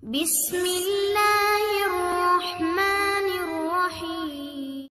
बिस्मिल्लाहिर्रहमानिर्रहीम।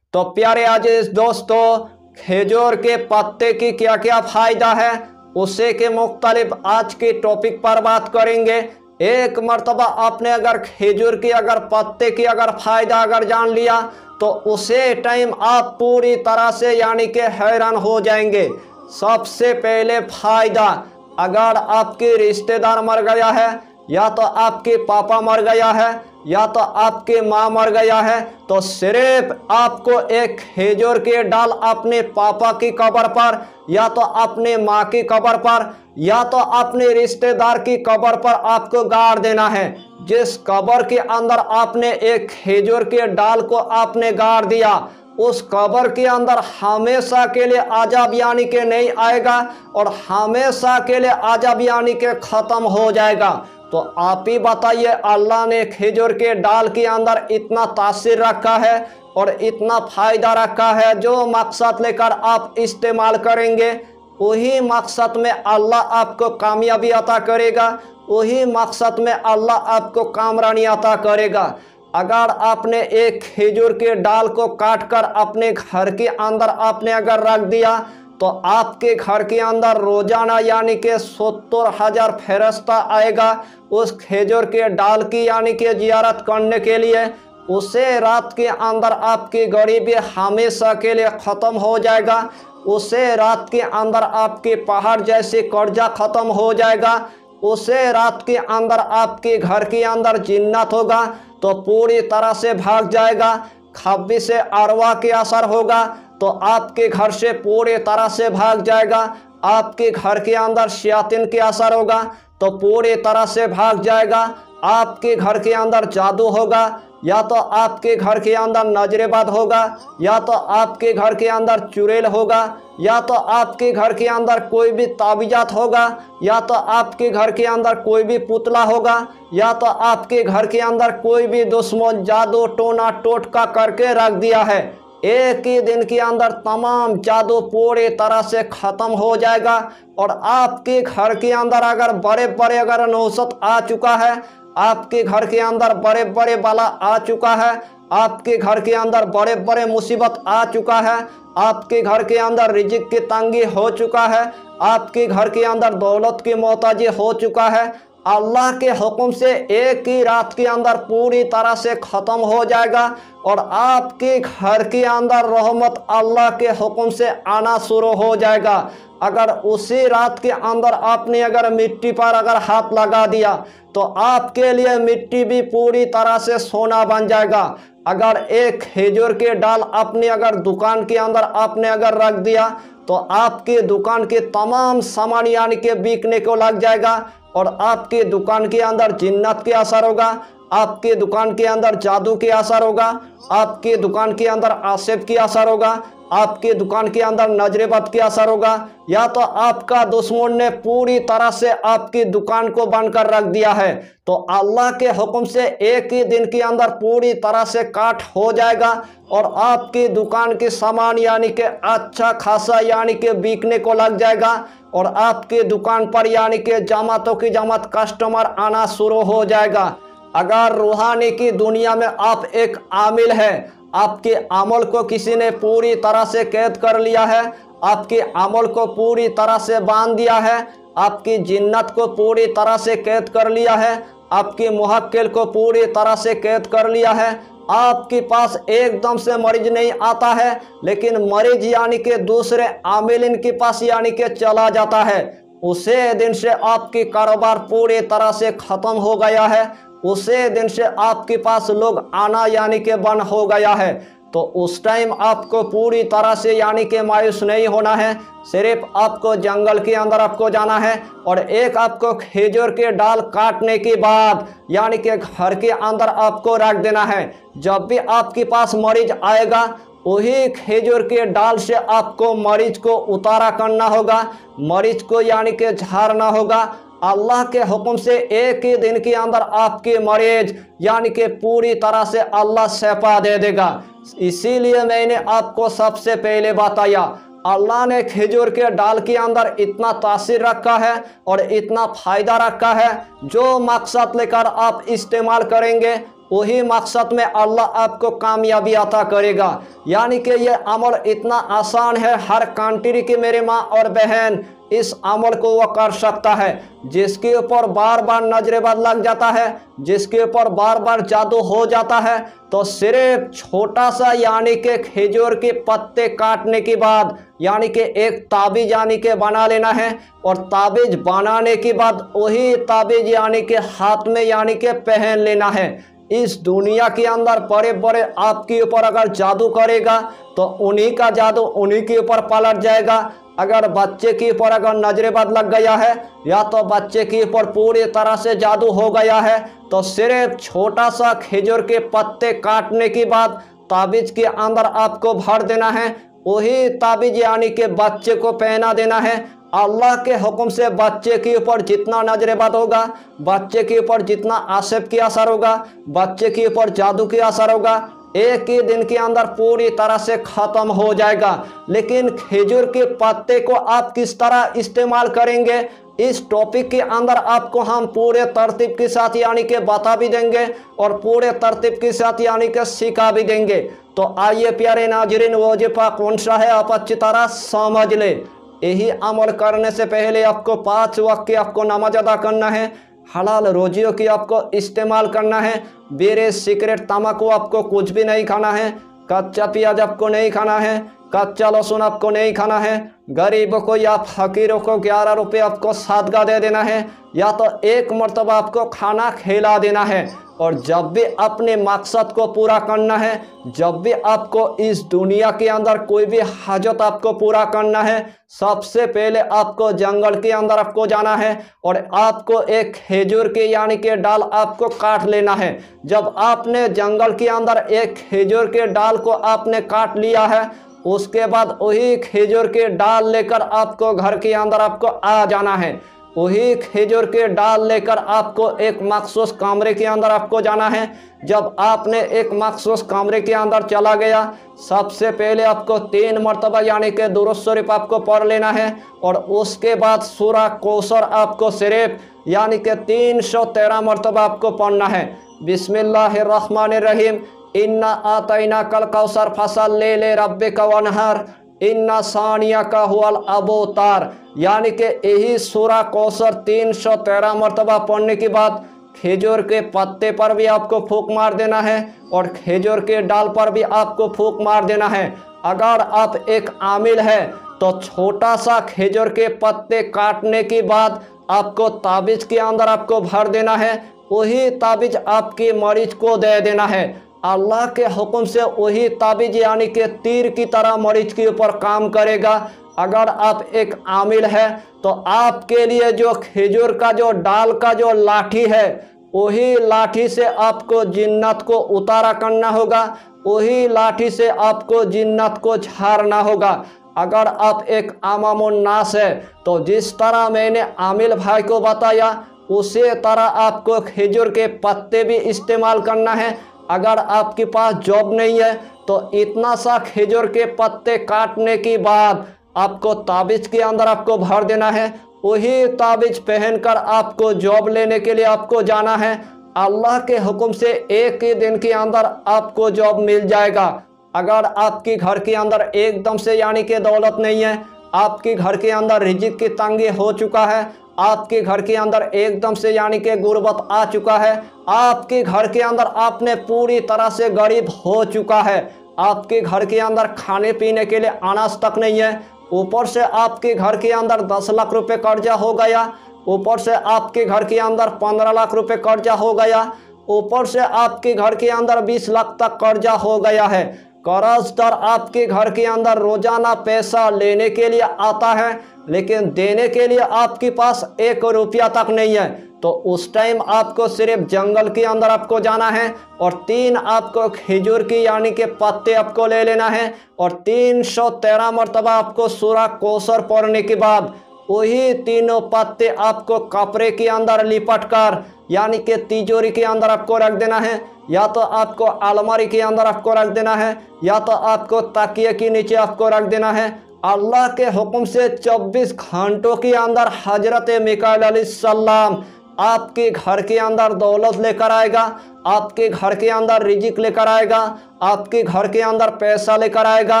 तो प्यारे अजीज दोस्तों, खजूर के पत्ते की क्या क्या फायदा है उसे के मुख्तलिफ आज के टॉपिक पर बात करेंगे। एक मर्तबा आपने अगर खजूर की अगर पत्ते की अगर फायदा अगर जान लिया तो उसे टाइम आप पूरी तरह से यानी कि हैरान हो जाएंगे। सबसे पहले फायदा, अगर आपके रिश्तेदार मर गया है या तो आपके पापा मर गया है या तो आपके माँ मर गया है तो सिर्फ आपको एक खजूर के डाल अपने पापा की कब्र पर या तो अपने माँ की कब्र पर या तो अपने रिश्तेदार की कब्र पर आपको गाड़ देना है। जिस कब्र के अंदर आपने एक खजूर के डाल को आपने गाड़ दिया उस कब्र के अंदर हमेशा के लिए अजाब यानी कि नहीं आएगा और हमेशा के लिए अजाब यानी कि ख़त्म हो जाएगा। तो आप ही बताइए, अल्लाह ने खजूर के डाल के अंदर इतना तासीर रखा है और इतना फ़ायदा रखा है, जो मकसद लेकर आप इस्तेमाल करेंगे वही मकसद में अल्लाह आपको कामयाबी अता करेगा, वही मकसद में अल्लाह आपको कामरानी अता करेगा। अगर आपने एक खजूर के डाल को काट कर अपने घर के अंदर आपने अगर रख दिया तो आपके घर के अंदर रोजाना यानी कि 70,000 फरिश्ता आएगा उस खजूर के डाल की यानी कि जियारत करने के लिए। उसे रात के अंदर आपकी गरीबी हमेशा के लिए ख़त्म हो जाएगा, उसे रात के अंदर आपके पहाड़ जैसे कर्जा ख़त्म हो जाएगा, उसे रात के अंदर आपके घर के अंदर जिन्नत होगा तो पूरी तरह से भाग जाएगा। खब्बी से अरवा के असर होगा तो आपके घर से पूरी तरह से भाग जाएगा। आपके घर के अंदर शयातीन के असर होगा तो पूरी तरह से भाग जाएगा। आपके घर के अंदर जादू होगा या तो आपके घर के अंदर नजरेबद होगा या तो आपके घर के अंदर चुड़ैल होगा या तो आपके घर के अंदर कोई भी ताबीजात होगा या तो आपके घर के अंदर कोई भी पुतला होगा या तो आपके घर के अंदर कोई भी दुश्मन जादू टोना टोटका करके रख दिया है। एक ही दिन के अंदर तमाम जादू पूरी तरह से ख़त्म हो जाएगा और आपके घर के अंदर अगर बड़े बड़े अगर नौसत आ चुका है, आपके घर के अंदर बड़े बड़े बला आ चुका है, आपके घर के अंदर बड़े बड़े मुसीबत आ चुका है, आपके घर के अंदर रिजिक की तंगी हो चुका है, आपके घर के अंदर दौलत की मोहताजी हो चुका है, अल्लाह के हुक्म से एक ही रात के अंदर पूरी तरह से ख़त्म हो जाएगा और आपके घर के अंदर रहमत अल्लाह के हुक्म से आना शुरू हो जाएगा। अगर उसी रात के अंदर आपने अगर मिट्टी पर अगर हाथ लगा दिया तो आपके लिए मिट्टी भी पूरी तरह से सोना बन जाएगा। अगर एक खजूर के डाल अपने अगर दुकान के अंदर आपने अगर रख दिया तो आपके दुकान के तमाम सामान यानी कि बिकने को लग जाएगा और आपके दुकान के अंदर जिन्नत के असर होगा, आपके दुकान के अंदर जादू के असर होगा, आपके दुकान के अंदर आसिफ के असर होगा, आपके दुकान के अंदर नजरेबद के असर होगा या तो आपका दुश्मन ने पूरी तरह से आपकी दुकान को बंद कर रख दिया है तो अल्लाह के हुक्म से एक ही दिन के अंदर पूरी तरह से काट हो जाएगा और आपकी दुकान के सामान यानी कि अच्छा खासा यानी कि बिकने को लग जाएगा और आपकी दुकान पर यानी कि जमातों की जमात कस्टमर आना शुरू हो जाएगा। अगर रूहानी की दुनिया में आप एक आमिल है, आपके अमल को किसी ने पूरी तरह से कैद कर लिया है, आपके अमल को पूरी तरह से बांध दिया है, आपकी जिन्नत को पूरी तरह से कैद कर लिया है, आपके मुहक्किल को पूरी तरह से कैद कर लिया है, आपके पास एकदम से मरीज नहीं आता है लेकिन मरीज यानी कि दूसरे आमिलिन के पास यानी कि चला जाता है, उसे दिन से आपकी कारोबार पूरी तरह से ख़त्म हो गया है, उसे दिन से आपके पास लोग आना यानी कि बंद हो गया है। तो उस टाइम आपको पूरी तरह से यानी कि मायूस नहीं होना है, सिर्फ आपको जंगल के अंदर आपको जाना है और एक आपको खजूर के डाल काटने के बाद यानी कि घर के अंदर आपको रख देना है। जब भी आपके पास मरीज आएगा वही खजूर के डाल से आपको मरीज को उतारा करना होगा, मरीज को यानी कि झाड़ना होगा। अल्लाह के हुक्म से एक ही दिन के अंदर आपके मरीज यानी कि पूरी तरह से अल्लाह शफा दे देगा। इसीलिए मैंने आपको सबसे पहले बताया, अल्लाह ने खजूर के डाल के अंदर इतना तासीर रखा है और इतना फ़ायदा रखा है, जो मकसद लेकर आप इस्तेमाल करेंगे वही मकसद में अल्लाह आपको कामयाबी अता करेगा। यानी कि ये अमल इतना आसान है, हर कंट्री की मेरे माँ और बहन इस अमल को वो कर सकता है। जिसके ऊपर बार बार नजरेबद लग जाता है, जिसके ऊपर बार बार जादू हो जाता है, तो सिर्फ छोटा सा यानी कि खजूर के पत्ते काटने के बाद यानी कि एक ताबीज यानी कि बना लेना है, और ताबीज बनाने के बाद वही ताबीज यानी कि हाथ में यानी कि पहन लेना है। इस दुनिया के अंदर बड़े बड़े आपके ऊपर अगर जादू करेगा तो उन्हीं का जादू उन्हीं के ऊपर पलट जाएगा। अगर बच्चे के ऊपर अगर नजरेबद लग गया है या तो बच्चे के ऊपर पूरी तरह से जादू हो गया है, तो सिर्फ छोटा सा खजूर के पत्ते काटने के बाद ताबीज के अंदर आपको भर देना है, वही ताबीज यानी कि बच्चे को पहना देना है। अल्लाह के हुक्म से बच्चे के ऊपर जितना नजरेबद होगा, बच्चे के ऊपर जितना आसिफ की असर होगा, बच्चे के ऊपर जादू की असर होगा, एक ही दिन के अंदर पूरी तरह से ख़त्म हो जाएगा। लेकिन खजूर के पत्ते को आप किस तरह इस्तेमाल करेंगे, इस टॉपिक के अंदर आपको हम पूरे तरतीब के साथ यानी कि बता भी देंगे और पूरे तरतीब के साथ यानी कि सिखा भी देंगे। तो आइए प्यारे नाजरीन, वजीफा कौन सा है आप अच्छी तरह समझ ले। यही अमल करने से पहले आपको 5 वक्त की आपको नमाज अदा करना है, हलाल रोजियों की आपको इस्तेमाल करना है, बीड़ी सिगरेट तम्बाकू आपको कुछ भी नहीं खाना है, कच्चा प्याज आपको नहीं खाना है, कच्चा लहसुन आपको नहीं खाना है, गरीबों को या फकीरों को 11 रुपये आपको सदका दे देना है, या तो एक मरतबा आपको खाना खिला देना है। और जब भी अपने मकसद को पूरा करना है, जब भी आपको इस दुनिया के अंदर कोई भी हाजत आपको पूरा करना है, सबसे पहले आपको जंगल के अंदर आपको जाना है और आपको एक खजूर के यानी कि डाल आपको काट लेना है। जब आपने जंगल के अंदर एक खजूर के डाल को आपने काट लिया है, उसके बाद वही खजूर के डाल लेकर आपको घर के अंदर आपको आ जाना है। वही खजूर के डाल लेकर आपको एक मखसूस कमरे के अंदर आपको जाना है। जब आपने एक मखसूस कमरे के अंदर चला गया, सबसे पहले आपको 3 मरतबा यानी कि दुरूद शरीफ आपको पढ़ लेना है, और उसके बाद सूरा कौसर आपको सिर्फ यानी कि 313 मरतबा आपको पढ़ना है। बिस्मिल्लाहिर्रहमानिर्रहीम, इन्ना आतैना कल कौसर फसल ले रब्बिका वनहर इन्ना सानिया का हुअल अबोतार। यानी कि यही सूरा कौसर 313 मरतबा पढ़ने के बाद खजूर के पत्ते पर भी आपको फूंक मार देना है और खजूर के डाल पर भी आपको फूंक मार देना है। अगर आप एक आमिल है तो छोटा सा खजूर के पत्ते काटने के बाद आपको ताबीज के अंदर आपको भर देना है, वही ताबीज आपके मरीज को दे देना है। अल्लाह के हुक्म से वही ताबीज यानी कि तीर की तरह मरीज के ऊपर काम करेगा। अगर आप एक आमिल है तो आपके लिए जो खजूर का जो डाल का जो लाठी है, वही लाठी से आपको जिन्नत को उतारा करना होगा, वही लाठी से आपको जिन्नत को झाड़ना होगा। अगर आप एक आमामुन्नास है तो जिस तरह मैंने आमिल भाई को बताया उसी तरह आपको खजूर के पत्ते भी इस्तेमाल करना है। अगर आपके पास जॉब नहीं है तो इतना सा खजूर के पत्ते काटने के बाद आपको ताबीज के अंदर आपको भर देना है, वही ताबीज पहनकर आपको जॉब लेने के लिए आपको जाना है। अल्लाह के हुक्म से एक ही दिन के अंदर आपको जॉब मिल जाएगा। अगर आपके घर के अंदर एकदम से यानी कि दौलत नहीं है, आपके घर के अंदर रिजिक की तंगी हो चुका है, आपके घर के अंदर एकदम से यानी कि गुर्बत आ चुका है, आपके घर के अंदर आपने पूरी तरह से गरीब हो चुका है, आपके घर के अंदर खाने पीने के लिए अनाज तक नहीं है, ऊपर से आपके घर के अंदर 10 लाख रुपए कर्जा हो गया, ऊपर से आपके घर के अंदर 15 लाख रुपए कर्जा हो गया, ऊपर से आपके घर के अंदर 20 लाख तक कर्जा हो गया है। कर्जदार आपके घर के अंदर रोजाना पैसा लेने के लिए आता है लेकिन देने के लिए आपके पास 1 रुपया तक नहीं है, तो उस टाइम आपको सिर्फ जंगल के अंदर आपको जाना है और 3 आपको खजूर की यानी कि पत्ते आपको ले लेना है और 313 मरतबा आपको सूरा कौसर पढ़ने के बाद वही तीनों पत्ते आपको कपड़े के अंदर लिपट कर यानी कि तिजोरी के अंदर आपको रख देना है, या तो आपको अलमारी के अंदर आपको रख देना है, या तो आपको तकिए के नीचे आपको रख देना है। अल्लाह के हुक्म से 24 घंटों के अंदर हजरत मिकाईल अलैहिस्सलाम आपके घर के अंदर दौलत लेकर आएगा, आपके घर के अंदर रिजिक लेकर आएगा, आपके घर के अंदर पैसा लेकर आएगा।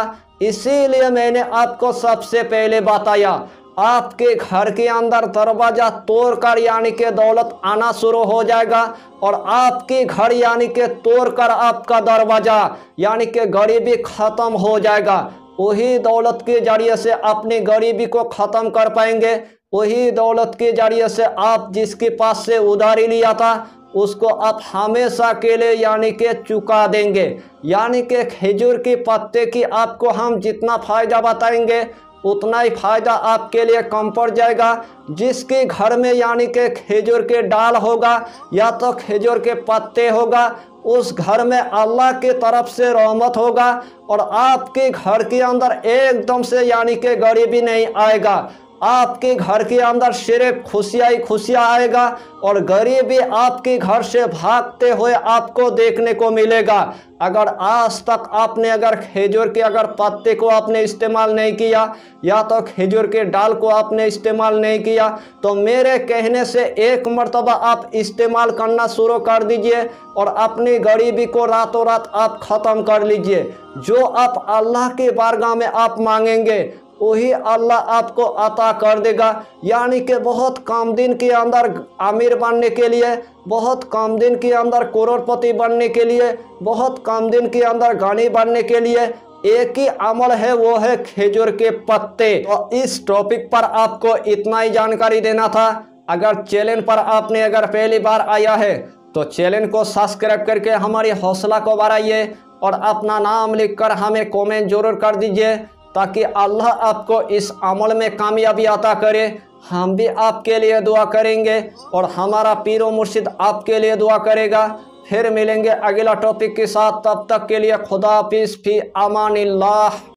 इसीलिए मैंने आपको सबसे पहले बताया, आपके घर के अंदर दरवाजा तोड़कर यानी कि दौलत आना शुरू हो जाएगा और आपके घर यानी कि तोड़कर आपका दरवाजा यानी कि गरीबी खत्म हो जाएगा। वही दौलत के जरिए से अपनी गरीबी को ख़त्म कर पाएंगे। वही दौलत के जरिए से आप जिसके पास से उधारी लिया था उसको आप हमेशा के लिए यानी कि चुका देंगे। यानी कि खजूर के पत्ते की आपको हम जितना फ़ायदा बताएंगे उतना ही फ़ायदा आपके लिए कम पड़ जाएगा। जिसके घर में यानी कि खजूर के डाल होगा या तो खजूर के पत्ते होगा, उस घर में अल्लाह की तरफ से रहमत होगा और आपके घर के अंदर एकदम से यानी कि गरीबी नहीं आएगा। आपके घर के अंदर सिर्फ खुशियाँ ही खुशियाँ आएगा और गरीबी आपके घर से भागते हुए आपको देखने को मिलेगा। अगर आज तक आपने अगर खजूर के अगर पत्ते को आपने इस्तेमाल नहीं किया या तो खजूर के डाल को आपने इस्तेमाल नहीं किया तो मेरे कहने से एक मर्तबा आप इस्तेमाल करना शुरू कर दीजिए और अपनी गरीबी को रातों रात आप ख़त्म कर लीजिए। जो आप अल्लाह के बारगाह में आप मांगेंगे वही अल्लाह आपको अता कर देगा। यानी कि बहुत कम दिन के अंदर अमीर बनने के लिए, बहुत कम दिन के अंदर करोड़पति बनने के लिए, बहुत कम दिन के अंदर गनी बनने के लिए एक ही अमल है, वो है खजूर के पत्ते। तो इस टॉपिक पर आपको इतना ही जानकारी देना था। अगर चैनल पर आपने अगर पहली बार आया है तो चैनल को सब्सक्राइब करके हमारी हौसला को बढ़ाइए और अपना नाम लिखकर हमें कमेंट जरूर कर दीजिए ताकि अल्लाह आपको इस अमल में कामयाबी अता करे। हम भी आपके लिए दुआ करेंगे और हमारा पीरो मुर्शिद आपके लिए दुआ करेगा। फिर मिलेंगे अगला टॉपिक के साथ, तब तक के लिए खुदा हाफिज़, फी अमानिल्लाह।